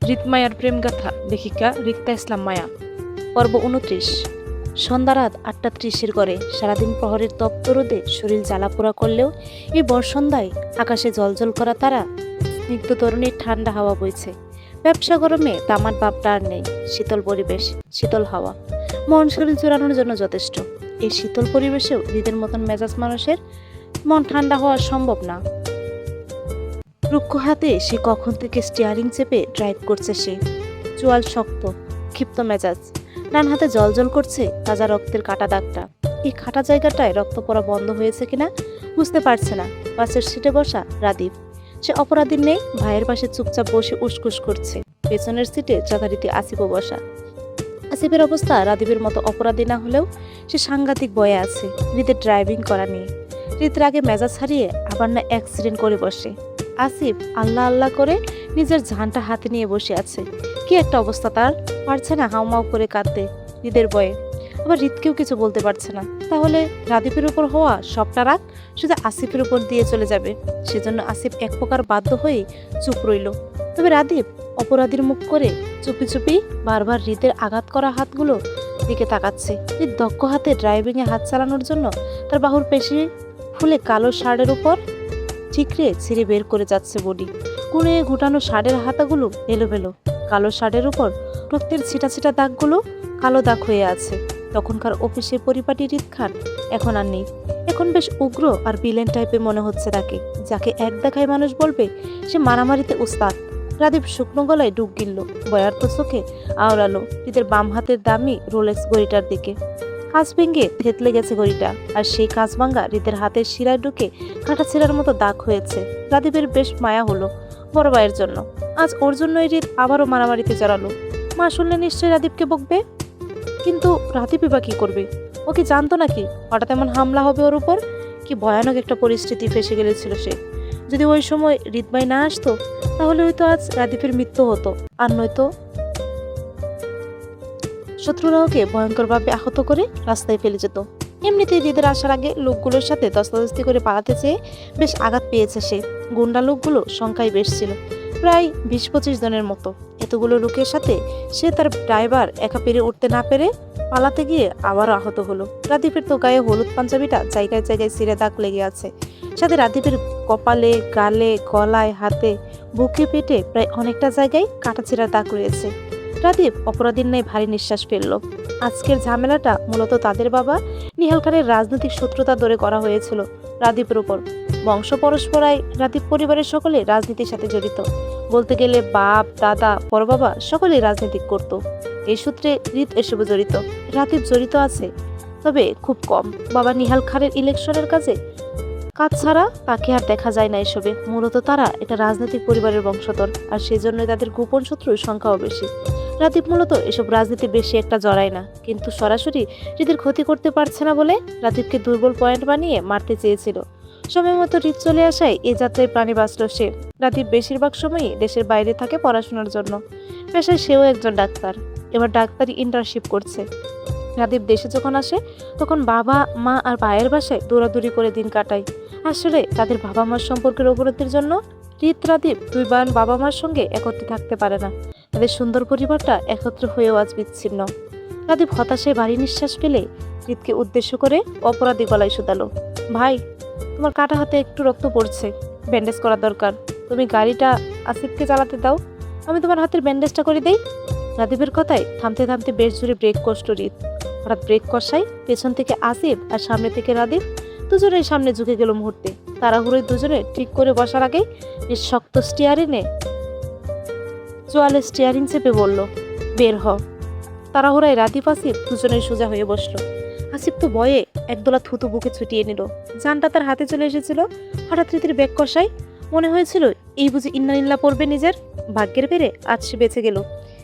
রিতমায়ার প্রেমগাথা লেখিকা রিক্তা ইসলাম মায়া। পর্ব ২৯। সন্ধ্যা রাত ৮:৩০ করে সারাদিন প্রহরের তপ্ত রোদে শরীর জ্বালাপোড়া করলেও এই বর্ষন্ধ্যায় আকাশে জলজল করা তারা, স্নিগ্ধ তরুণীর ঠান্ডা হাওয়া বইছে। ব্যবসা গরমে তামার ভাবটা আর নেই। শীতল পরিবেশ, শীতল হাওয়া মন শরীর জোড়ানোর জন্য যথেষ্ট। এই শীতল পরিবেশেও হৃদের মতন মেজাজ মানুষের মন ঠান্ডা হওয়া সম্ভব না। রুক্ষ হাতে সে কখন থেকে স্টিয়ারিং চেপে ড্রাইভ করছে। সে চোয়াল শক্ত, ক্ষিপ্ত মেজাজ, ডান হাতে জলজল করছে তাজা রক্তের কাটা দাগটা। এই কাটা জায়গাটায় রক্ত পড়া বন্ধ হয়েছে কিনা বুঝতে পারছে না। পাশের সিটে বসা রাদীপ, সে অপরাধীর নেই, ভাইয়ের পাশে চুপচাপ বসে উসকুস করছে। পেছনের সিটে যথারীতি আসিফও বসা। আসিফের অবস্থা রাদীপের মতো অপরাধী না হলেও সে সাংঘাতিক ভয়ে আছে হৃদের ড্রাইভিং করা নিয়ে। হৃদ রাগে মেজাজ হারিয়ে আবার না অ্যাক্সিডেন্ট করে বসে। আসিফ আল্লাহ আল্লাহ করে নিজের জানটা হাতে নিয়ে বসে আছে। কি একটা অবস্থা তার, পারছে না হাউমাউ করে কাঁদতে হৃদের বয়ে, আবার হৃদকেও কিছু বলতে পারছে না। তাহলে রাদীপের উপর হওয়া সবটা রাগ শুধু আসিফের উপর দিয়ে চলে যাবে। সেজন্য আসিফ এক প্রকার বাধ্য হয়ে চুপ রইল। তবে রাদীপ অপরাধীর মুখ করে চুপি চুপি বারবার হৃদের আঘাত করা হাতগুলো দিকে তাকাচ্ছে। হৃদ দক্ষ হাতে ড্রাইভিংয়ে হাত চালানোর জন্য তার বাহুর পেশি ফুলে কালো শার্টের উপর ঠিকরে ছিঁড়ে বের করে যাচ্ছে বডি। কুড়ে ঘুটানো শার্টের হাতাগুলো এলোমেলো, কালো শার্টের উপর রক্তের ছিটা ছিটা দাগগুলো কালো দাগ হয়ে আছে। তখনকার অফিসের পরিপাটি হৃদ খান এখন আর নেই। এখন বেশ উগ্র আর ভিলেন টাইপের মনে হচ্ছে তাকে, যাকে এক দেখায় মানুষ বলবে সে মারামারিতে উস্তাদ। রাদীপ শুকনো গলায় ডুব গিলল, বয়ার্ত চোখে আওড়ালো হৃদের বাম হাতের দামি রোলেক্স ঘড়িটার দিকে। কাঁচ ভেঙে থেতলে গেছে ঘড়িটা, আর সেই কাঁচ ভাঙ্গা হৃদের হাতের শিরায় ঢুকে কাঁটা ছেঁড়ার মতো দাগ হয়েছে। রাদীপের বেশ মায়া হলো বড় ভাইয়ের জন্য। আজ ওর জন্যই হৃদ আবারও মারামারিতে জড়ালো। মা শুনলে নিশ্চয়ই রাদীপকে বকবে, কিন্তু রাদীপই বা কি করবে? ও কি জানতো নাকি হঠাৎ এমন হামলা হবে ওর উপর? কি ভয়ানক একটা পরিস্থিতি ফেসে গেছিল সে। যদি ওই সময় হৃদভাই না আসতো তাহলে হয়তো আজ রাদীপের মৃত্যু হতো, আর নয়তো শত্রুরা ওকে ভয়ঙ্করভাবে আহত করে রাস্তায় ফেলে যেত। এমনিতেই হৃদের আসার আগে লোকগুলোর সাথে দস্তাদস্তি করে পালাতে চেয়ে বেশ আঘাত পেয়েছে সে। গুন্ডা লোকগুলো সংখ্যায় বেশ ছিল, প্রায় ২০-২৫ জনের মতো। এতগুলো লোকের সাথে সে তার ড্রাইভার একা পেরে উঠতে না পেরে পালাতে গিয়ে আবারও আহত হলো। রাদীপের তো গায়ে হলুদ পাঞ্জাবিটা জায়গায় জায়গায় ছিঁড়ে দাগ লেগে আছে। সাথে রাদীপের কপালে, গালে, গলায়, হাতে, বুকে, পেটে প্রায় অনেকটা জায়গায় কাটা ছেঁড়া দাগ রয়েছে। রাদীপ অপরাধীর ন্যায় ভারী নিঃশ্বাস ফেলল। আজকের ঝামেলাটা মূলত তাদের বাবা নিহাল খানের রাজনৈতিক শত্রুতা ধরে করা হয়েছিল রাদীপের উপর। বংশ পরস্পরায় রাদীপ পরিবারের সকলে রাজনীতির সাথে জড়িত। বলতে গেলে বাপ, দাদা, বড় বাবা সকলেই রাজনীতি করত। এই সূত্রে হৃদ এসবে জড়িত। রাদীপ জড়িত আছে, তবে খুব কম। বাবা নিহাল খানের ইলেকশনের কাজ ছাড়া তাকে আর দেখা যায় না এসবে। মূলত তারা এটা রাজনৈতিক পরিবারের বংশধর, আর সেজন্য তাদের গোপন শত্রুর সংখ্যাও বেশি। রাদীপ মূলত এসব রাজনীতি বেশি একটা জড়ায় না, কিন্তু সরাসরি হৃদের ক্ষতি করতে পারছে না বলে রাদীপকে দুর্বল পয়েন্ট বানিয়ে মারতে চেয়েছিল। সময় মতো হৃদ চলে আসায় এ যাত্রায় প্রাণে বাঁচল সে। রাদীপ বেশিরভাগ সময়ই দেশের বাইরে থাকে পড়াশোনার জন্য। পেশায় সেও একজন ডাক্তার, এবার ডাক্তারি ইন্টার্নশিপ করছে। রাদীপ দেশে যখন আসে তখন বাবা, মা আর ভাইয়ের বাসায় দৌড়াদৌড়ি করে দিন কাটায়। আসলে তাদের বাবা মার সম্পর্কের অবনতির জন্য হৃদ রাদীপ দুই বোন বাবা মার সঙ্গে একত্রে থাকতে পারে না। তাদের সুন্দর পরিবারটা একত্র হয়েও আজ বিচ্ছিন্ন। রাদীপ হতাশায় ভারী নিঃশ্বাস ফেলে হৃদকে উদ্দেশ্য করে অপরাধী গলায় শুধালো, ভাই, তোমার কাটা হাতে একটু রক্ত পড়ছে, ব্যান্ডেজ করা দরকার। তুমি গাড়িটা আসিফকে চালাতে দাও, আমি তোমার হাতের ব্যান্ডেজটা করে দেই। রাদীপের কথায় থামতে থামতে বেশ জোরে ব্রেক কষল হৃদ। হঠাৎ ব্রেক কষায় পেছন থেকে আসিফ আর সামনে থেকে রাদীপ দুজনেই সামনে ঝুঁকে গেল মুহূর্তে। তাড়াহুড়োয় দুজনে ঠিক করে বসার আগেই বেশ শক্ত চোয়ালে স্টিয়ারিং চেপে বলল, বের হ। তাড়াহুড়ায় রাদীপ আসিফ দুজনেই সোজা হয়ে বসলো। আসিফ তো ভয়ে একদলা থুতু বুকে ছুটিয়ে নিল। জানটা তার হাতে চলে এসেছিল। হঠাৎ রীতির ব্রেক কষায় মনে হয়েছিল এই বুঝি ইন্নালিল্লাহ পড়বে নিজের। ভাগ্যের বেড়ে আজ সে বেঁচে গেল।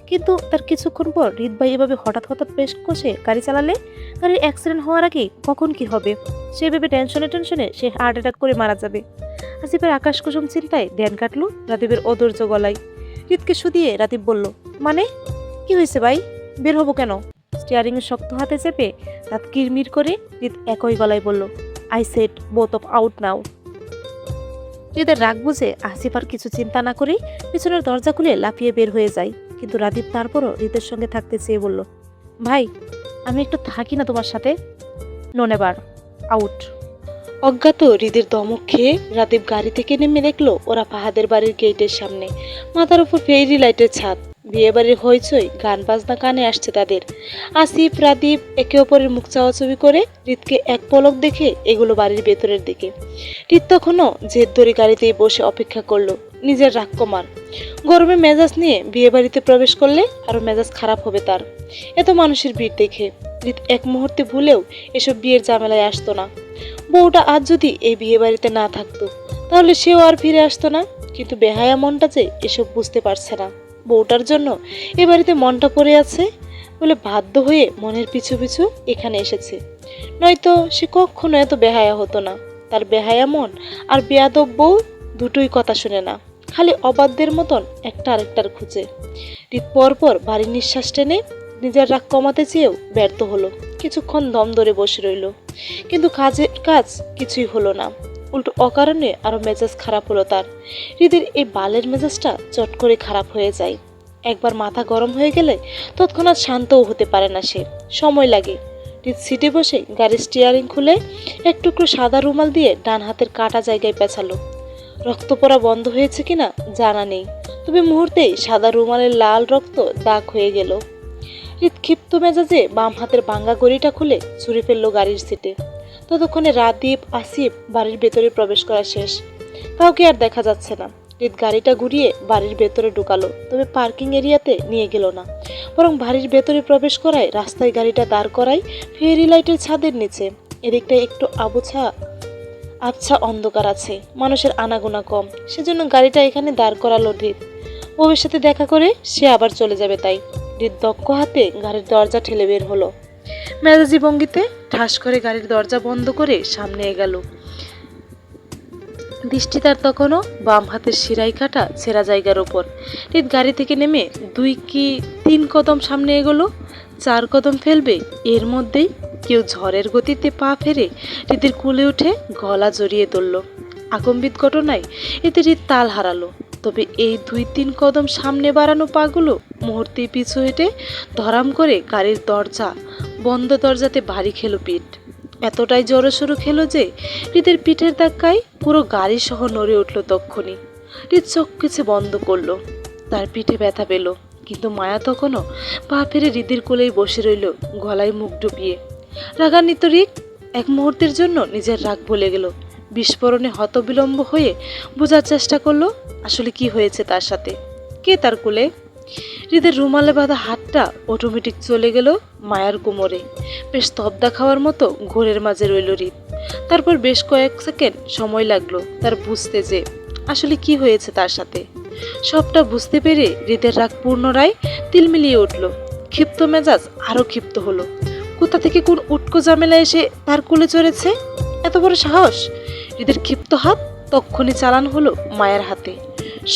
কিন্তু তার কিছুক্ষণ পর হৃদ ভাই এভাবে হঠাৎ ব্রেক কষে গাড়ি চালালে গাড়ির অ্যাক্সিডেন্ট হওয়ার আগেই কখন কি হবে সে ভেবে টেনশনে সে হার্ট অ্যাটাক করে মারা যাবে। আসিফের আকাশ কুসুম চিন্তায় ধ্যান কাটলো রাদীপের অধৈর্য গলায়। হৃদকে শুধিয়ে রাদীপ বলল, মানে কি হয়েছে ভাই, বের হবো কেন? স্টিয়ারিং এর শক্ত হাতে চেপে দাঁত কিরমির করে হৃদ একই গলায় বলল, I said both of out now. হৃদের রাগ বুঝে আসিফ আর কিছু চিন্তা না করেই পিছনের দরজা খুলে লাফিয়ে বের হয়ে যায়। কিন্তু রাদীপ তারপরও হৃদের সঙ্গে থাকতে চেয়ে বলল, ভাই আমি একটু থাকি না তোমার সাথে? No never, out. অজ্ঞাত হৃদের ধমক খেয়ে রাদীপ গাড়ি থেকে নেমে দেখলো ওরা ফাহাদের বাড়ির গেটের সামনে। মাথার উপর ফেরি লাইটের ছাদ, বিয়ে বাড়ির হইচই, গান বাজনা কানে আসছে তাদের। আসিফ রাদীপ একে অপরের মুখ চাওয়াচুবি করে হৃদকে এক পলক দেখে এগুলো বাড়ির ভেতরের দিকে। হৃদ তখনও জেদ ধরে গাড়িতেই বসে অপেক্ষা করলো নিজের রাগ কমার। গরমে মেজাজ নিয়ে বিয়ে বাড়িতে প্রবেশ করলে আরো মেজাজ খারাপ হবে তার। এত মানুষের ভিড় দেখে হৃদ এক মুহূর্তে ভুলেও এসব বিয়ের ঝামেলায় আসতো না। বউটা আজ যদি এই বিয়ে বাড়িতে না থাকতো তাহলে সেও আর ফিরে আসতো না। কিন্তু বেহায়া মনটা যে এসব বুঝতে পারছে না। বউটার জন্য এ বাড়িতে মনটা পড়ে আছে বলে বাধ্য হয়ে মনের পিছু পিছু এখানে এসেছে, নয়তো সে কখনো এত বেহায়া হতো না। তার বেহায়া মন আর বেয়াদব বউ দুটোই কথা শুনে না, খালি অবাধ্যের মতন একটা আরেকটার খুঁজে। হৃদ পরপর ভারী নিঃশ্বাস টেনে নিজের রাগ কমাতে চেয়েও ব্যর্থ হলো। কিছুক্ষণ দম ধরে বসে রইল, কিন্তু কাজের কাজ কিছুই হলো না। উল্টো অকারণে আরো মেজাজ খারাপ হলো তার। হৃদের এই বালের মেজাজটা চট করে খারাপ হয়ে যায়। একবার মাথা গরম হয়ে গেলে তৎক্ষণাৎ শান্তও হতে পারে না সে, সময় লাগে। হৃদ সিটে বসে গাড়ির স্টিয়ারিং খুলে এক টুকরো সাদা রুমাল দিয়ে ডান হাতের কাটা জায়গায় পেঁচালো। রক্ত পড়া বন্ধ হয়েছে কিনা জানা নেই, তবে মুহূর্তেই সাদা রুমালের লাল রক্ত দাগ হয়ে গেল। হৃদ ক্ষিপ্ত মেজাজে বাম হাতের ভাঙ্গা গড়িটা খুলে ছুঁড়ে ফেললো গাড়ির সিটে। ততক্ষণে রাদীপ আসিফ বাড়ির ভেতরে প্রবেশ করা শেষ। কাউকে আর দেখা যাচ্ছে না। হৃদ গাড়িটা ঘুরিয়ে বাড়ির ভেতরে ঢুকালো, তবে পার্কিং এরিয়াতে নিয়ে গেল না, বরং বাড়ির ভেতরে প্রবেশ করায় রাস্তায় গাড়িটা দাঁড় করায় ফেরি লাইটের ছাদের নিচে। এদিকটা একটু আবছা অন্ধকার আছে, মানুষের আনাগোনা কম, সেজন্য গাড়িটা এখানে দাঁড় করালো হৃদ। ভবিষ্যতে দেখা করে সে আবার চলে যাবে তাই। হৃদ দক্ষ হাতে গাড়ির দরজা ঠেলে বের হলো। মেজাজি ভঙ্গিতে ঠাস করে গাড়ির দরজা বন্ধ করে সামনে এগোলো। দৃষ্টি তার তখনও বাম হাতের শিরাই কাটা ছেঁড়া জায়গার ওপর। হৃদ গাড়ি থেকে নেমে 2 কি 3 কদম সামনে এগোলো। 4 কদম ফেলবে এর মধ্যেই কেউ ঝড়ের গতিতে পা ফেরে হৃদের কুলে উঠে গলা জড়িয়ে ধরল। আকম্বিত ঘটনায় এতে হৃদ তাল হারালো। তবে এই 2-3 কদম সামনে বাড়ানো পাগুলো মুহূর্তেই পিছু হেঁটে ধরাম করে গাড়ির বন্ধ দরজাতে ভারী খেলো পিঠ। এতটাই জড়সড়ো খেলো যে হৃদের পিঠের ধাক্কায় পুরো গাড়ি সহ নড়ে উঠল তক্ষুনি। হৃদ চোখ কিছু বন্ধ করলো। তার পিঠে ব্যথা পেল, কিন্তু মায়া তখনও পা ফেরে হৃদের কোলেই বসে রইল, গলায় মুখ ডুবিয়ে। রাগান্বিত হৃদ এক মুহূর্তের জন্য নিজের রাগ ভুলে গেল। বিস্ফোরণে হতবিলম্ব হয়ে বোঝার চেষ্টা করলো আসলে কি হয়েছে তার সাথে, কে তার কোলে। হৃদের রুমালে বাঁধা হাতটা অটোমেটিক চলে গেল মায়ার কোমরে। বেশ তবদা খাওয়ার মতো ঘোরের মাঝে রইল হৃদ। তারপর বেশ কয়েক সেকেন্ড সময় লাগলো তার বুঝতে যে আসলে কি হয়েছে তার সাথে। সবটা বুঝতে পেরে হৃদের রাগ পুনরায় তিলমিলিয়ে উঠল। ক্ষিপ্ত মেজাজ আরো ক্ষিপ্ত হলো। কোথা থেকে কোন উটকো ঝামেলা এসে তার কোলে চড়েছে, এত বড় সাহস! হৃদের ক্ষিপ্ত হাত তক্ষুনি চালান হলো মায়ের হাতে।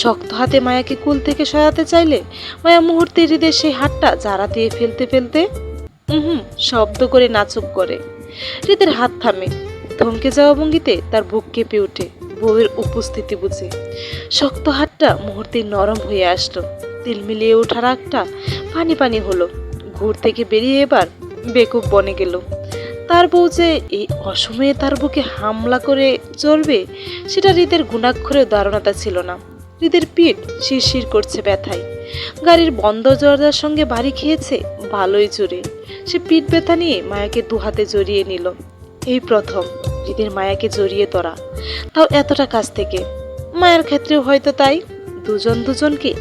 শক্ত হাতে মায়াকে কুল থেকে সরাতে চাইলে মায়া মুহূর্তে হৃদের সেই হাতটা জারা দিয়ে ফেলতে ফেলতে শব্দ করে নাচুক করে। হৃদের হাত থামে। থমকে যাওয়া ভঙ্গিতে তার বুক কেঁপে ওঠে বউয়ের উপস্থিতি বুঝে। শক্ত হাতটা মুহূর্তে নরম হয়ে আসলো। তিল মিলিয়ে ওঠা রাগটা পানি পানি হলো। ঘুর থেকে বেরিয়ে এবার বেকুব বনে গেল। তার বউ যে এই অসময়ে তার বুকে হামলা করে চলবে সেটা হৃদের গুণাক্ষরেও ধারণাটা ছিল না। হৃদের পিঠ শিরশির করছে ব্যথায়। গাড়ির বন্ধ দরজার সঙ্গে বাড়ি খেয়েছে ভালোই জোরে। সে পিঠ ব্যথা নিয়ে মায়াকে দুহাতে জড়িয়ে নিল। এই প্রথম হৃদের মায়াকে জড়িয়ে ধরা, তাও এতটা কাছ থেকে। মায়ের ক্ষেত্রেও হয়তো তাই। দুজন দুজনকে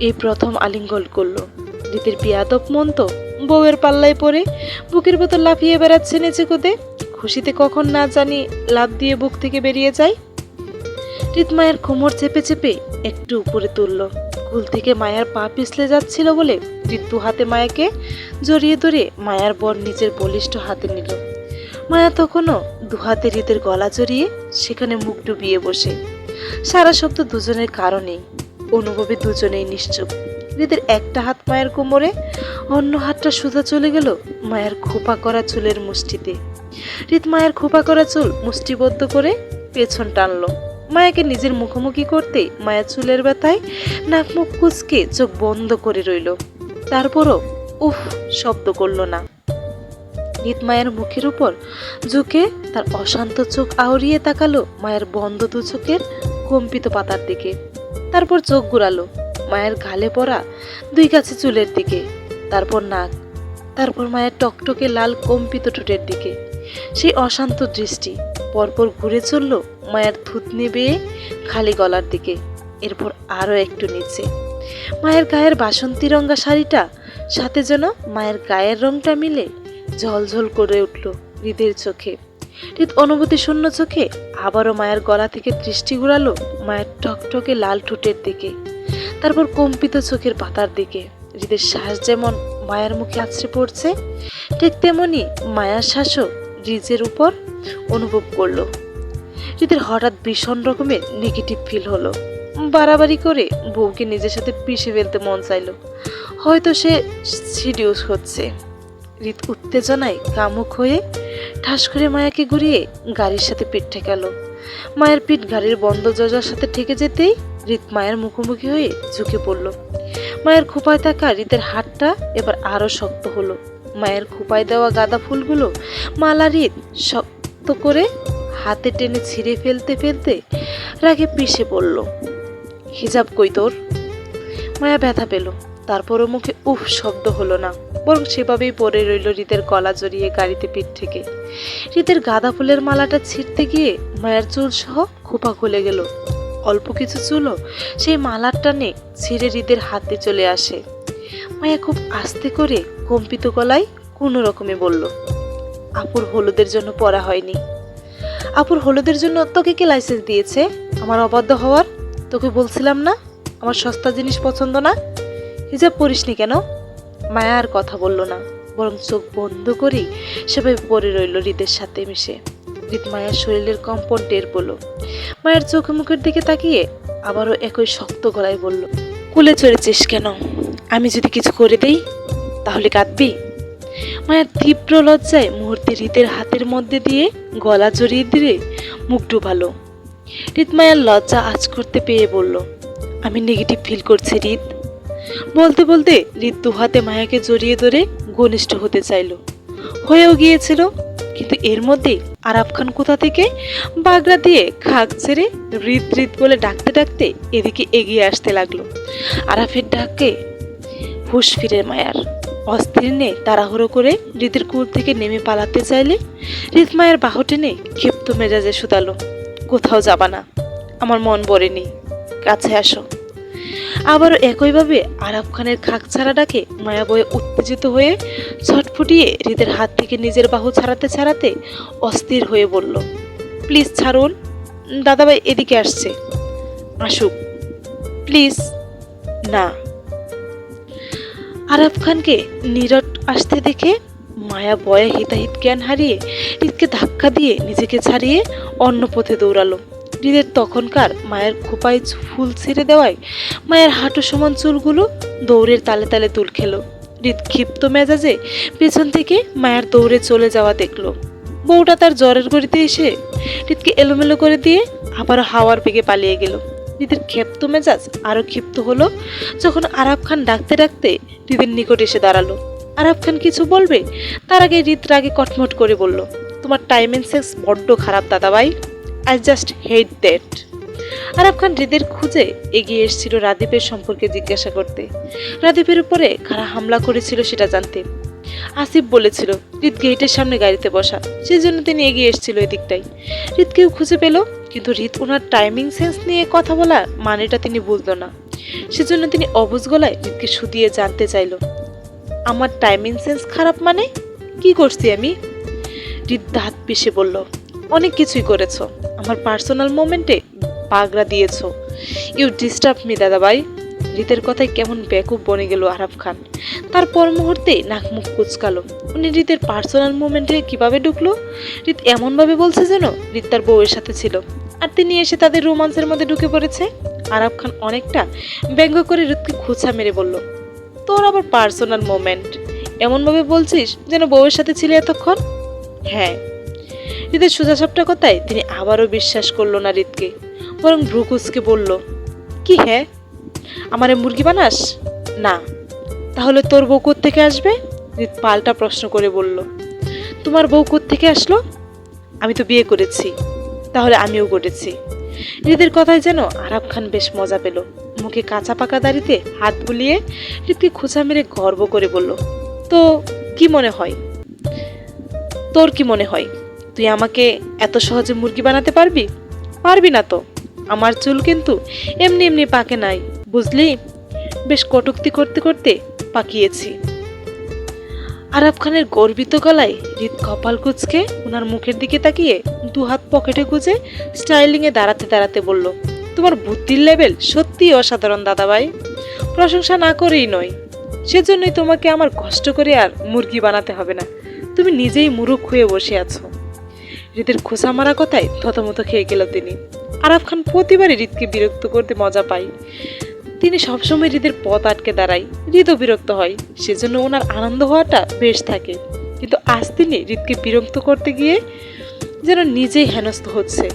এই প্রথম আলিঙ্গন করলো। হৃদের বিয়াদব মন তো বউয়ের পাল্লায় পড়ে বুকের ভেতর লাফিয়ে বেড়াচ্ছে নেচে কোদে। খুশিতে কখন না জানি লাফ দিয়ে বুক থেকে বেরিয়ে যায়। হৃদ মায়ের কোমর চেপে চেপে একটু উপরে তুলল। কুল থেকে মায়ার পা পিছলে যাচ্ছিল বলে হৃদ দু হাতে মায়াকে জড়িয়ে ধরে মায়ার বর নিজের বলিষ্ঠ হাতে নিল। মায়া তখনও দুহাতে হৃদের গলা জড়িয়ে সেখানে মুখ ডুবিয়ে বসে। সারা শব্দ দুজনের কারণেই, অনুভবে দুজনেই নিশ্চুপ। হৃদের একটা হাত মায়ের কোমরে, অন্য হাতটা সোজা চলে গেল মায়ের খোপা করা চুলের মুষ্টিতে। হৃদ মায়ের খোপা করা চুল মুষ্টিবদ্ধ করে পেছন টানলো। মায়াকে নিজের মুখোমুখি করতে মায়া চুলের ব্যথায় নাক মুখ কুচকে চোখ বন্ধ করে রইল। তারপরও উফ শব্দ করল না। রিত মায়ের মুখের উপর ঝুঁকে তার অশান্ত চোখ আউড়িয়ে তাকালো মায়ের বন্ধ দু চোখের কম্পিত পাতার দিকে। তারপর চোখ ঘুরালো মায়ের গালে পড়া দুই কাছে চুলের দিকে, তারপর নাক, তারপর মায়ের টকটকে লাল কম্পিত ঠোঁটের দিকে। সেই অশান্ত দৃষ্টি পরপর ঘুরে চলল মায়ের থুতনি বেয়ে খালি গলার দিকে, এরপর আরো একটু নিচে। মায়ের গায়ের বাসন্তী রঙা শাড়িটা সাথে যেন মায়ের গায়ের রংটা মিলে ঝলঝল করে উঠল হৃদের চোখে। হৃদ অনুভূতি শূন্য চোখে আবারও মায়ের গলা থেকে দৃষ্টি ঘুরালো মায়ের টকটকে লাল ঠোঁটের দিকে, তারপর কম্পিত চোখের পাতার দিকে। হৃদের শ্বাস যেমন মায়ের মুখে আছড়ে পড়ছে, ঠিক তেমনি মায়ার শ্বাসও হৃদের উপর অনুভব করলো। হৃদের হঠাৎ ভীষণ রকমের নেগেটিভ ফিল হলো। বাড়াবাড়ি করে বউকে নিজের সাথে পিষে ফেলতে মন চাইলো, হয়তো সে সিডিউস হচ্ছে। হৃদ উত্তেজনায় কামুক হয়ে ঠাস করে মায়াকে ঘুরিয়ে গাড়ির সাথে পিঠ ঠেকালো। মায়ের পিঠ গাড়ির বন্ধ দরজার সাথে ঠেকে যেতেই হৃদ মায়ের মুখোমুখি হয়ে ঝুঁকে পড়ল। মায়ের খোঁপায় থাকা হৃদের হাতটা এবার আরো শক্ত হলো। মায়ের খোঁপায় দেওয়া গাঁদা ফুলগুলো মালা হৃদ শক্ত করে হাতে টেনে ছিঁড়ে ফেলতে ফেলতে রাগে পিষে পড়ল। হিজাব কই তোর? মায়া ব্যথা পেল, তারপরও মুখে উফ শব্দ হলো না, বরং সেভাবেই পড়ে রইল হৃদের গলা জড়িয়ে গাড়িতে পিঠ থেকে। হৃদের গাঁদা ফুলের মালাটা ছিঁড়তে গিয়ে মায়ের চুল সহ খোপা খুলে গেল। অল্প কিছু চুলও সেই মালার টানে ছিঁড়ে হৃদের হাতে চলে আসে। মায়া খুব আস্তে করে কম্পিত গলায় কোনো রকমে বলল, আপুর হলুদের জন্য পড়া হয়নি। আপুর হলুদের জন্য তোকে কে লাইসেন্স দিয়েছে আমার অবাধ্য হওয়ার? তোকে বলছিলাম না আমার সস্তা জিনিস পছন্দ না? হিজাব পরিসনি কেন? মায়া আর কথা বলল না, বরং চোখ বন্ধ করেই সবাই পড়ে রইল হৃদের সাথে মিশে। হৃদ মায়ের শরীরের কম্পন টের পেল। মায়ের চোখ মুখের দিকে তাকিয়ে আবারও একই শক্ত গলায় বলল, কুলে চড়েছিস কেন? আমি যদি কিছু করে দেই তাহলে কাঁদবি? মায়ের তীব্র লজ্জায় মুহূর্তে হৃদের হাতের মধ্যে দিয়ে গলা জড়িয়ে দিয়ে মুখ ডুবালো। হৃদ মায়ের লজ্জা আঁচ করতে পেয়ে বলল, আমি নেগেটিভ ফিল করছি হৃদ। বলতে বলতে হৃদ দুহাতে মায়াকে জড়িয়ে ধরে ঘনিষ্ঠ হতে চাইল, হয়েও গিয়েছিল। কিন্তু এর মধ্যে আরাফ খান কোথা থেকে বাগড়া দিয়ে খাক ছেড়ে হৃদ হৃদ বলে ডাকতে ডাকতে এদিকে এগিয়ে আসতে লাগলো। আরাফের ডাকে হুঁশ ফিরে মায়ার। অস্থির নে তাড়াহুড়ো করে হৃদের কুল থেকে নেমে পালাতে চাইলে হৃদ মায়ের বাহু টেনে ক্ষিপ্ত মেজাজে শুধালো, কোথাও যাবা না, আমার মন ভরেনি, কাছে আসো। আবারও একইভাবে আরাফ খানের খাক ছাড়া ডাকে মায়া বয়ে উত্তেজিত হয়ে ছটফটিয়ে হৃদের হাত থেকে নিজের বাহু ছাড়াতে ছাড়াতে অস্থির হয়ে বলল, প্লিজ ছাড়ুন, দাদাভাই এদিকে আসছে, আসুক প্লিজ। না। আরাফ খানকে নীরব আসতে দেখে মায়া বয়ে হিতাহিত জ্ঞান হারিয়ে হৃদকে ধাক্কা দিয়ে নিজেকে ছাড়িয়ে অন্য পথে দৌড়ালো। হৃদের তখনকার মায়ের খোপায় ফুল ছেড়ে দেওয়ায় মায়ের হাঁটু সমান চুলগুলো দৌড়ের তালে তালে দুল খেলো। হৃদ ক্ষিপ্ত মেজাজে পেছন থেকে মায়ের দৌড়ে চলে যাওয়া দেখলো। বউটা তার জ্বরের গড়িতে এসে হৃদকে এলোমেলো করে দিয়ে আবার হাওয়ার বেগে পালিয়ে গেল। হৃদের ক্ষিপ্ত মেজাজ আরো ক্ষিপ্ত হলো যখন আরাফ খান ডাকতে ডাকতে হৃদের নিকট এসে দাঁড়ালো। আরাফ খান কিছু বলবে তার আগে হৃদ রাগে কটমট করে বলল, তোমার টাইম এন্ড সেন্স বড্ড খারাপ দাদাভাই, I just hate that. Araf Khan হৃদের খুঁজে এগিয়ে এসেছিল রাদীপের সম্পর্কে জিজ্ঞাসা করতে, রাদীপের উপরে কারা হামলা করেছিল সেটা জানতে। আসিফ বলেছিল হৃদ গেটের সামনে গাড়িতে বসা, সেই জন্য তিনি এগিয়ে এসেছিল এদিকটাই। হৃদকেও খুঁজে পেল, কিন্তু হৃদ ওনার টাইমিং সেন্স নিয়ে কথা বলার মানেটা তিনি বুঝলো না। সেজন্য তিনি অবুঝ গলায় হৃদকে শুধিয়ে জানতে চাইল, আমার টাইমিং সেন্স খারাপ মানে কি করছি আমি? হৃদ দাঁত পিষে বলল, অনেক কিছুই করেছো, আমার পার্সোনাল মোমেন্টে বাগড়া দিয়েছো, ইউ ডিস্টার্ব মি দাদাভাই। হৃদের কথায় কেমন বেকুব বনে গেল আরাফ খান। তারপর মুহূর্তে নাক মুখ কুচকালো। উনি হৃদের পার্সোনাল মোমেন্টে কিভাবে ঢুকলো? হৃদ এমনভাবে বলছে যেন হৃদ তার বউয়ের সাথে ছিল আর তিনি এসে তাদের রোমান্সের মধ্যে ঢুকে পড়েছে। আরাফ খান অনেকটা ব্যঙ্গ করে হৃদকে খোঁচা মেরে বলল, তোর আবার পার্সোনাল মোমেন্ট এমনভাবে বলছিস যেন বউয়ের সাথে ছিলে এতক্ষণ? হ্যাঁ। হৃদের সোজাসাপটা কথায় তিনি আবারও বিশ্বাস করলো না হৃদকে। বরং ভ্রুকুচকে বলল, কি হ্যাঁ, আমারে মুরগি বানাস? না। তাহলে তোর বউ কোত্থেকে আসবে? হৃদ পাল্টা প্রশ্ন করে বলল, তোমার বউ কোত্থেকে আসলো? আমি তো বিয়ে করেছি। তাহলে আমিও করেছি। হৃদের কথায় যেন আরাব খান বেশ মজা পেল। মুখে কাঁচা পাকা দাড়িতে হাত বুলিয়ে হৃদকে খোঁচা মেরে গর্ব করে বলল, তো কি মনে হয়, তোর কি মনে হয় তুই আমাকে এত সহজে মুরগি বানাতে পারবি? পারবি না তো। আমার চুল কিন্তু এমনি এমনি পাকে নাই, বুঝলি? বেশ কটূক্তি করতে করতে পাকিয়েছি। আরাব খানের গর্বিত গলায় হৃদ কপাল কুঁচকে ওনার মুখের দিকে তাকিয়ে দুহাত পকেটে গুজে স্টাইলিং এ দাঁড়াতে দাঁড়াতে বলল, তোমার বুদ্ধির লেভেল সত্যি অসাধারণ দাদাভাই। প্রশংসা না করেই নয়, সেজন্যই তোমাকে আমার কষ্ট করে আর মুরগি বানাতে হবে না। তুমি নিজেই মুরুখ হয়ে বসে আছো। হৃদের খোঁচা মারা কথায় থতমত খেয়ে গেল তিনি। আরাব খান প্রতিবারই হৃদকে বিরক্ত করতে মজা পায়। তিনি সবসময় হৃদের পথ আটকে দাঁড়ায়, হৃদও বিরক্ত হয়। সেজন্য ওনার আনন্দ হওয়াটা বেশ থাকে। কিন্তু আজ তিনি হৃদকে বিরক্ত করতে গিয়ে যেন নিজেই হেনস্থ হচ্ছে।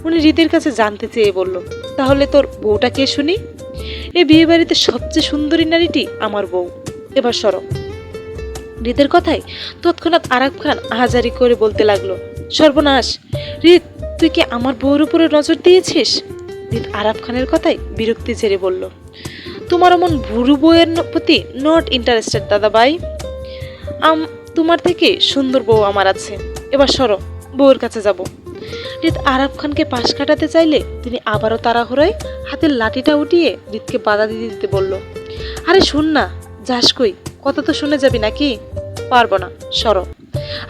উনি হৃদের কাছে জানতে চেয়ে বলল, তাহলে তোর বউটা কে শুনি? এই বিয়ে বাড়িতে সবচেয়ে সুন্দরী নারীটি আমার বউ। এবার সরো। হৃদের কথায় তৎক্ষণাৎ আরাব খান আহাজারি করে বলতে লাগলো, সর্বনাশ হৃদ, তুই কি আমার বউর উপরে নজর দিয়েছিস? হৃদ আরাব খানের কথায় বিরক্তি ছেড়ে বলল, তোমার এমন বুড়ো বউয়ের প্রতি নট ইন্টারেস্টেড দাদাভাই। তোমার থেকে সুন্দর বউ আমার আছে। এবার সরো, বউয়ের কাছে যাব। হৃদ আরাব খানকে পাশ কাটাতে চাইলে তিনি আবারও তাড়াহুড়োয় হাতের লাঠিটা উঠিয়ে হৃদকে বাধা দিতে দিতে বলল, আরে শোন না, যাস কই? কথা তো শুনে যাবি নাকি? পারবো না, সরো।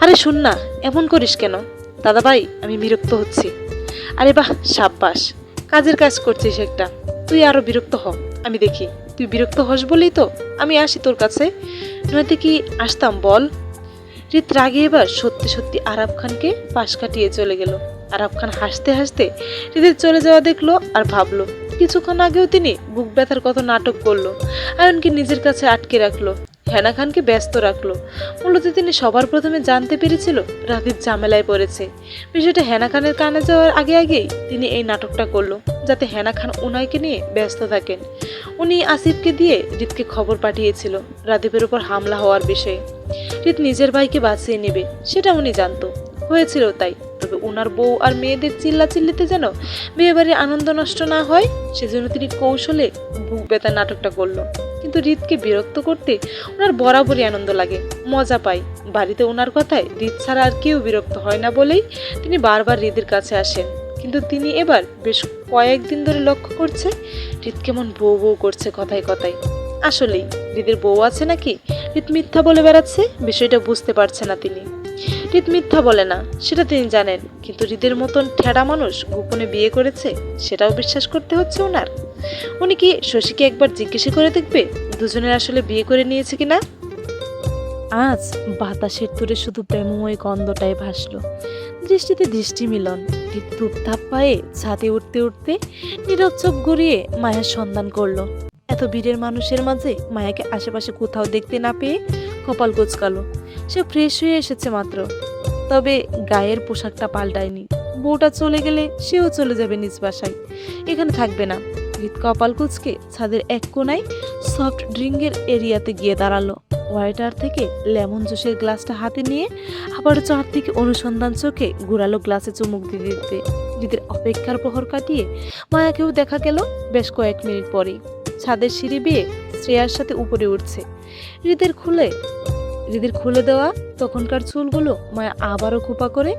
আরে শোন না, এমন করিস কেন? দাদাভাই, আমি বিরক্ত হচ্ছি। আরে বাহ, সাব্বাস, কাজের কাজ করছিস একটা। তুই আরো বিরক্ত হ, আমি দেখি। তুই বিরক্ত হস বলেই তো আমি আসি তোর কাছে, নয়তো কি আসতাম বল? হৃদ রাগে এবার সত্যি সত্যি আরাব খানকে পাশ কাটিয়ে চলে গেল। আরাব খান হাসতে হাসতে হৃদের চলে যাওয়া দেখলো আর ভাবলো, কিছুক্ষণ আগেও তিনি বুক ব্যথার কত নাটক করলো, আয়নকে নিজের কাছে আটকে রাখলো, হেনা খানকে ব্যস্ত রাখলো। মূলত তিনি সবার প্রথমে জানতে পেরেছিল রাফিদ ঝামেলায় পড়েছে। বিষয়টা হেনা খানের কানে যাওয়ার আগে আগেই তিনি এই নাটকটা করলো, যাতে হেনা খান উনাইকে নিয়ে ব্যস্ত থাকেন। উনি আসিফকে দিয়ে হৃদকে খবর পাঠিয়েছিল রাদীপের উপর হামলা হওয়ার বিষয়ে। হৃদ নিজের ভাইকে বাঁচিয়ে নেবে সেটা উনি জানতো, হয়েছিল তাই। তবে ওনার বউ আর মেয়েদের চিল্লাচিল্লিতে যেন বিয়েবাড়ির আনন্দ নষ্ট না হয়, সেজন্য তিনি কৌশলে বুক ব্যথা নাটকটা করলো। কিন্তু হৃদকে বিরক্ত করতে ওনার বরাবরই আনন্দ লাগে, মজা পায়। বাড়িতে ওনার কথায় হৃদ ছাড়া আর কেউ বিরক্ত হয় না বলেই তিনি বারবার হৃদের কাছে আসেন। কিন্তু তিনি এবার বেশ কয়েকদিন ধরে লক্ষ্য করছে হৃদ কেমন বউ বউ করছে কথায় কথায়। আসলেই হৃদের বউ আছে নাকি হৃদ মিথ্যা বলে বেড়াচ্ছে, বিষয়টা বুঝতে পারছে না তিনি। হৃদ মিথ্যা বলে না সেটা তিনি জানেন, কিন্তু হৃদের মতন ঠেড়া মানুষ গোপনে বিয়ে করেছে সেটাও বিশ্বাস করতে হচ্ছে ওনার। উনি কি শশীকে একবার জিজ্ঞেস করে দেখবে দুজনের আসলে বিয়ে করে নিয়েছে কিনা? আজ বাতাসের তোরে শুধু প্রেমময় গন্ধটাই ভাসলো, দৃষ্টিতে দৃষ্টি মিলন। হৃদ ধূপধাপ পায়ে ছাদে উঠতে উঠতে নীরব চোখ গড়িয়ে মায়ার সন্ধান করলো। এত ভিড়ের মানুষের মাঝে মায়াকে আশেপাশে কোথাও দেখতে না পেয়ে কপাল কোচকালো। সে ফ্রেশ হয়ে এসেছে মাত্র, তবে গায়ের পোশাকটা পাল্টায়নি। বউটা চলে গেলে সেও চলে যাবে নিজ বাসায়, এখানে থাকবে না। হৃদ কপাল কুচকে ছাদের এক কোনায় সফট ড্রিঙ্কের এরিয়াতে গিয়ে দাঁড়ালো। ওয়াইটার থেকে লেমন জুসের গ্লাসটা হাতে নিয়ে আবারও চারদিকে অনুসন্ধান চোখে ঘুরালো গ্লাসে চুমুক দিতে দিতে। হৃদের অপেক্ষার প্রহর কাটিয়ে মায়াকেও দেখা গেল বেশ কয়েক মিনিট পরেই। ছাদের সিঁড়ি বেয়ে শ্রেয়ার সাথে উপরে উঠছে। হৃদের খুলে দেওয়া তখনকার চুলগুলো মায়া আবারও খোপা করে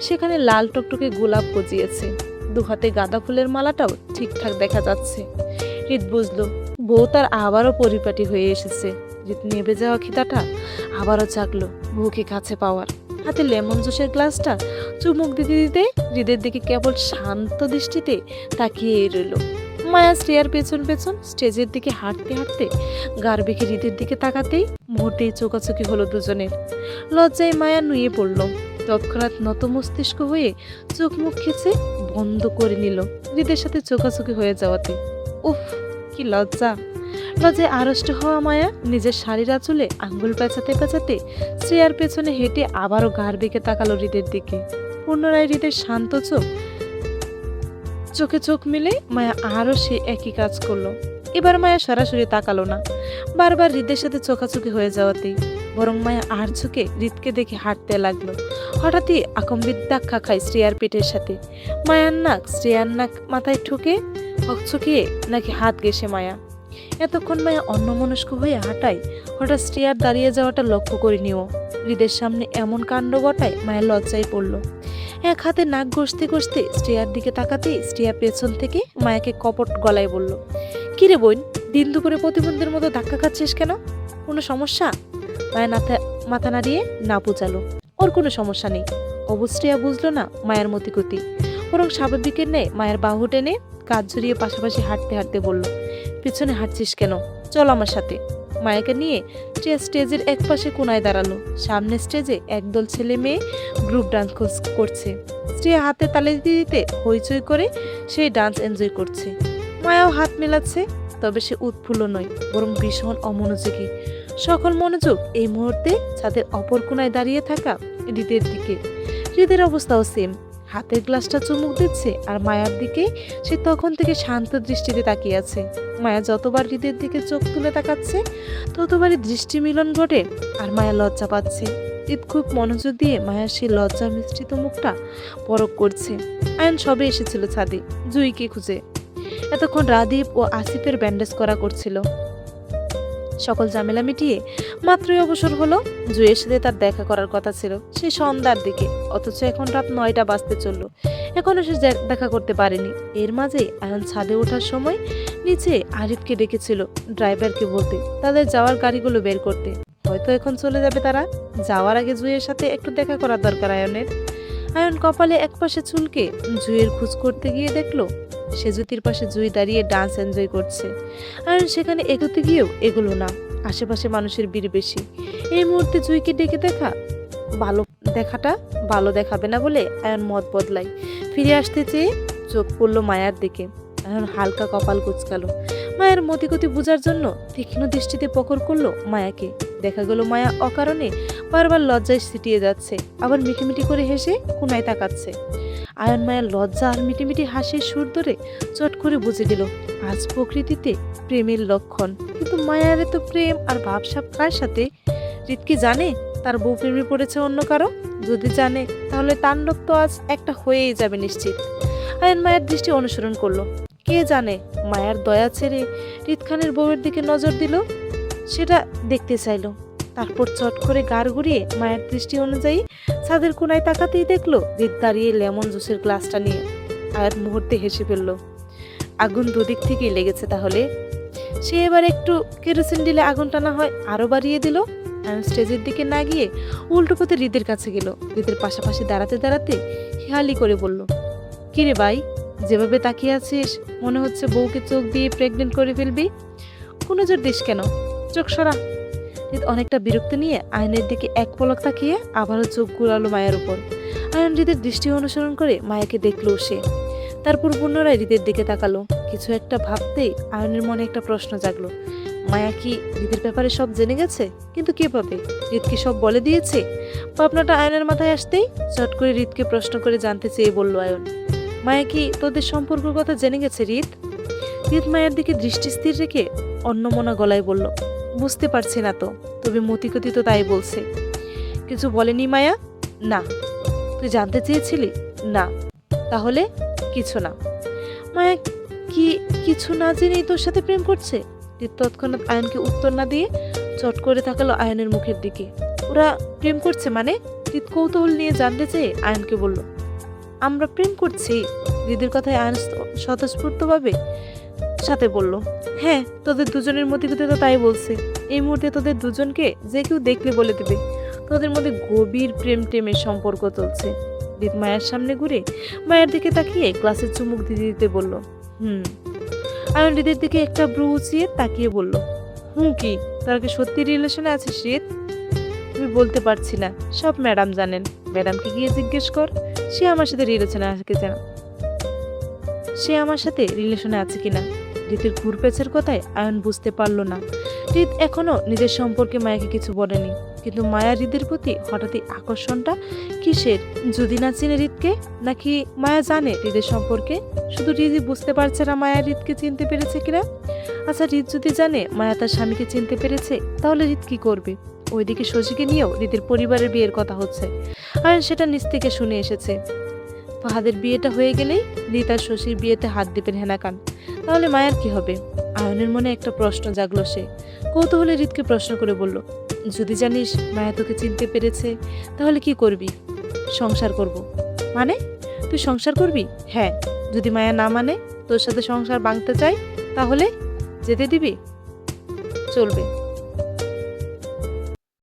সেখানে লাল টকটকে গোলাপ গজিয়েছে। দুহাতে গাঁদা ফুলের মালাটাও ঠিকঠাক দেখা যাচ্ছে। হৃদ বুঝলো বউ তার আবারও পরিপাটি হয়ে এসেছে। হৃদ নেবে যাওয়া খিদাটা আবারও জাগলো বউকে কাছে পাওয়ার। হাতে লেমন জুসের গ্লাসটা চুমুক দিতে দিতে হৃদের দিকে কেবল শান্ত দৃষ্টিতে তাকিয়ে রইল। মায়া শ্রেয়ার পেছন পেছন স্টেজের দিকে হাঁটতে হাঁটতে গার বেঁকে হৃদের দিকে তাকাতেই মুহূর্তেই চোকাচোকি হলো দুজনের। লজ্জায় মায়া নুয়ে পড়ল। তৎক্ষণাৎ নত মস্তিষ্ক হয়ে চোখ মুখ খেচে বন্ধ করে নিল হৃদের সাথে চোকাচোকি হয়ে যাওয়াতে। উফ, কি লজ্জা! লজ্জায় আড়ষ্ট হওয়া মায়া নিজের শাড়ির আঁচলে আঙ্গুল পেঁচাতে পেঁচাতে শ্রেয়ার পেছনে হেঁটে আবারও গার বেঁকে তাকালো হৃদের দিকে। পুনরায় হৃদের শান্ত চোখ চোখে চোখ মিলে মায়া আরো সে একই কাজ করলো। এবার মায়া সরাসরি তাকালো না, বারবার হৃদের সাথে চোখাচোখি হয়ে যাওয়াতেই বরং মায়া আর ঝুঁকে হৃদকে দেখে হাঁটতে লাগলো। হঠাৎই আকম্বিত ধাক্কা খায় শ্রেয়ার পেটের সাথে। মায়ার নাক শ্রেয়ার নাক মাথায় ঠুকে হকচকিয়ে নাকি হাত গেছে মায়া। এতক্ষণ মায়া অন্যমনস্ক হয়ে হাঁটায় হঠাৎ শ্রেয়ার দাঁড়িয়ে যাওয়াটা লক্ষ্য করিনিও। হৃদের সামনে এমন কাণ্ড ঘটায় মায়া লজ্জায় পড়ল। এক হাতে নাক ঘষতে ঘষতে শ্রেয়ার দিকে তাকাতেই শ্রেয়া পেছন থেকে মায়াকে কপট গলায় বলল, কিরে বোন, দিন দুপুরে প্রতিবন্ধীর মতো ধাক্কা খাচ্ছিস কেন? কোনো সমস্যা? মায়া মাথা নাড়িয়ে না বুঝালো, ওর কোনো সমস্যা নেই। অবশ্য শ্রেয়া বুঝলো না মায়ের মতিগতি, বরং স্বাভাবিকের নেই মায়ের বাহু টেনে কাঁধ জড়িয়ে পাশাপাশি হাঁটতে হাঁটতে বলল, পিছনে হাঁটছিস কেন? চল আমার সাথে। মায়াকে নিয়ে শ্রেয়া স্টেজের এক পাশে কোনায় দাঁড়ালো। সামনে স্টেজে একদল ছেলে মেয়ে গ্রুপ ডান্স করছে। শ্রেয়া হাতে তালি দিতে দিতে হইচই করে সেই ডান্স এনজয় করছে। মায়াও হাত মেলাচ্ছে, তবে সে উৎফুল্ল নয়, বরং ভীষণ অমনোযোগী। সকল মনোযোগ এই মুহূর্তে ছাদের অপর কোনায় দাঁড়িয়ে থাকা হৃদের দিকে। হৃদের অবস্থাও সেম, হাতের গ্লাসটা চুমুক দিচ্ছে আর মায়ার দিকে সে তখন থেকে শান্ত দৃষ্টিতে তাকিয়ে আছে। মায়া যতবার হৃদের দিকে চোখ তুলে তাকাচ্ছে ততবারই দৃষ্টি মিলন ঘটে আর মায়া লজ্জা পাচ্ছে। হৃদ খুব মনোযোগ দিয়ে মায়ার সেই লজ্জা মিশ্রিত মুখটা পরখ করছে। আয়ন সবে এসেছিল ছাদে জুইকে খুঁজে। এতক্ষণ রাদীপ ও আসিফের ব্যান্ডেজ করা করছিল। সকল ঝামেলা মিটিয়ে মাত্রই অবসর হলো। জুয়ের সাথে তার দেখা করার কথা ছিল সেই সন্ধ্যার দিকে, অথচ এখন রাত 9টা বাজতে চললো, এখনো সে দেখা করতে পারেনি। এর মাঝে আয়ন ছাদে ওঠার সময় নিচে আরিফকে ডেকেছিল ড্রাইভারকে বলতে তাদের যাওয়ার গাড়িগুলো বের করতে, হয়তো এখন চলে যাবে তারা। যাওয়ার আগে জুয়ের সাথে একটু দেখা করার দরকার আয়নের। আয়ন কপালে একপাশে চুলকে জুয়ের খোঁজ করতে গিয়ে দেখলো সেজুতির পাশে জুই দাঁড়িয়ে ডান্স এনজয় করছে। আয়ন সেখানে এগোতে গিয়েও এগুলো না, আশেপাশে মানুষের ভিড় বেশি। এই মুহূর্তে জুইকে ডেকে দেখাটা ভালো দেখাবে না বলে আয়ন মত বদলায়। ফিরে আসতে চেয়ে চোখ পড়লো মায়ার দিকে। আয়ন হালকা কপাল কুঁচকালো। মায়ের মতিগতি বোঝার জন্য তীক্ষ্ণ দৃষ্টিতে পকর করলো মায়াকে। দেখা গেল মায়া অকারণে বারবার লজ্জায় ছিটিয়ে যাচ্ছে, আবার মিটিমিটি করে হেসে কোনায় তাকাচ্ছে। আয়ন মায়ের লজ্জা আর মিটিমিটি হাসির সুর ধরে চট করে বুঝে গেল আজ প্রকৃতিতে প্রেমের লক্ষণ। কিন্তু মায়ার এত প্রেম আর ভাবসাব কার সাথে? হৃদ কি জানে তার বউ প্রেমে পড়েছে অন্য কারো? যদি জানে তাহলে তাণ্ডব তো আজ একটা হয়েই যাবে নিশ্চিত। আয়ন মায়ের দৃষ্টি অনুসরণ করলো। কে জানে মায়ার দয়া ছেড়ে হৃদ খানের বউয়ের দিকে নজর দিল, সেটা দেখতে চাইলো। তারপর চট করে গাড় ঘুরিয়ে মায়ের দৃষ্টি অনুযায়ী ছাদের কোনায় তাকাতেই দেখলো হৃদ দাঁড়িয়ে লেমন জুসের গ্লাসটা নিয়ে। আয়াত মুহূর্তে হেসে ফেললো। আগুন দুদিক থেকেই লেগেছে তাহলে। সে এবার একটু কেরোসিন দিলে আগুনটা না হয় আরো বাড়িয়ে দিল। আয়ন স্টেজের দিকে না গিয়ে উল্টো পথে হৃদের কাছে গেল। হৃদের পাশাপাশি দাঁড়াতে দাঁড়াতে হেয়ালি করে বলল, কিরে ভাই, যেভাবে তাকিয়ে আছিস মনে হচ্ছে বউকে চোখ দিয়ে প্রেগনেন্ট করে ফেলবি। কোনো জোর দিস কেন? চোখ সরা। হৃদ অনেকটা বিরক্তি নিয়ে আয়নের দিকে এক পলক তাকিয়ে আবারও চোখ ঘুরালো মায়ের উপর। আয়ন হৃদের দৃষ্টি অনুসরণ করে মায়াকে দেখলো সে। তারপর পুনরায় হৃদের দিকে তাকালো। কিছু একটা ভাবতেই আয়নের মনে একটা প্রশ্ন জাগলো, মায়া কি হৃদের ব্যাপারে সব জেনে গেছে? কিন্তু কিভাবে? হৃদ কি সব বলে দিয়েছে? ভাবনাটা আয়নের মাথায় আসতেই চট করে হৃদকে প্রশ্ন করে জানতে চেয়ে বলল আয়ন, মায়া কি তোদের সম্পর্কের কথা জেনে গেছে হৃদ? হৃদ মায়ের দিকে দৃষ্টি স্থির রেখে অন্যমনা গলায় বলল, বুঝতে পারছি না তো, তবে মতিগতি তো তাই বলছে। কিছু বলেনি মায়া? না। তুই জানতে চেয়েছিলি? না। তাহলে কিছু না। মায়া কি কিছু না জেনেই তোর সাথে প্রেম করছে? হৃদ তৎক্ষণাৎ আয়নকে উত্তর না দিয়ে চট করে তাকালো আয়নের মুখের দিকে। ওরা প্রেম করছে মানে? হৃদ কৌতূহল নিয়ে জানতে চেয়ে আয়নকে বলল, আমরা প্রেম করছি। হৃদের কথায় আয়ন স্বতঃস্ফূর্তভাবে সাথে বলল, হ্যাঁ, তোদের দুজনের মতিগতি তো তাই বলছে। এই মুহূর্তে তোদের দুজনকে যে কেউ দেখলে বলে দেবে তোদের মধ্যে গভীর প্রেম টেমের সম্পর্ক চলছে। হৃদ মায়ের সামনে ঘুরে মায়ের দিকে তাকিয়ে গ্লাসে চুমুক দিতে দিতে বলল, আয়ন হৃদের দিকে একটা ব্রু উঁচিয়ে তাকিয়ে বলল, কি তোরা কি সত্যি রিলেশনে আছিস হৃদ? তুমি বলতে পারছি না, সব ম্যাডাম জানেন। ম্যাডামকে গিয়ে জিজ্ঞেস কর সে আমার সাথে রিলেশনে আছে কিনা। হৃদের ঘুরপেচের কথায় আয়ন বুঝতে পারলো না হৃদ এখনো নিজের সম্পর্কে মায়াকে কিছু বলেনি। কিন্তু মায়া হৃদের প্রতি হঠাৎই আকর্ষণটা কিসের? যদি না চিনে হৃদকে, নাকি মায়া জানে হৃদের সম্পর্কে, শুধু হৃদই বুঝতে পারছে না মায়া হৃদকে চিনতে পেরেছে কিনা। আচ্ছা, হৃদ যদি জানে মায়া তার স্বামীকে চিনতে পেরেছে, তাহলে হৃদ কি করবে? ওইদিকে শশীকে নিয়েও হৃদের পরিবারের বিয়ের কথা হচ্ছে, আর সেটা নিজ থেকে শুনে এসেছে। ফাহাদের বিয়েটা হয়ে গেলেই হৃদ আর শশীর বিয়েতে হাত দিবেন হেনাকান। তাহলে মায়ার কি হবে? আয়নের মনে একটা প্রশ্ন জাগলো। সে কৌতূহলে হৃদকে প্রশ্ন করে বলল, যদি জানিস মায়া তোকে চিনতে পেরেছে, তাহলে কি করবি? সংসার করব। মানে? তুই সংসার করবি? হ্যাঁ। যদি মায়া না মানে, তোর সাথে সংসার ভাঙতে চাই, তাহলে যেতে দিবি? চলবে।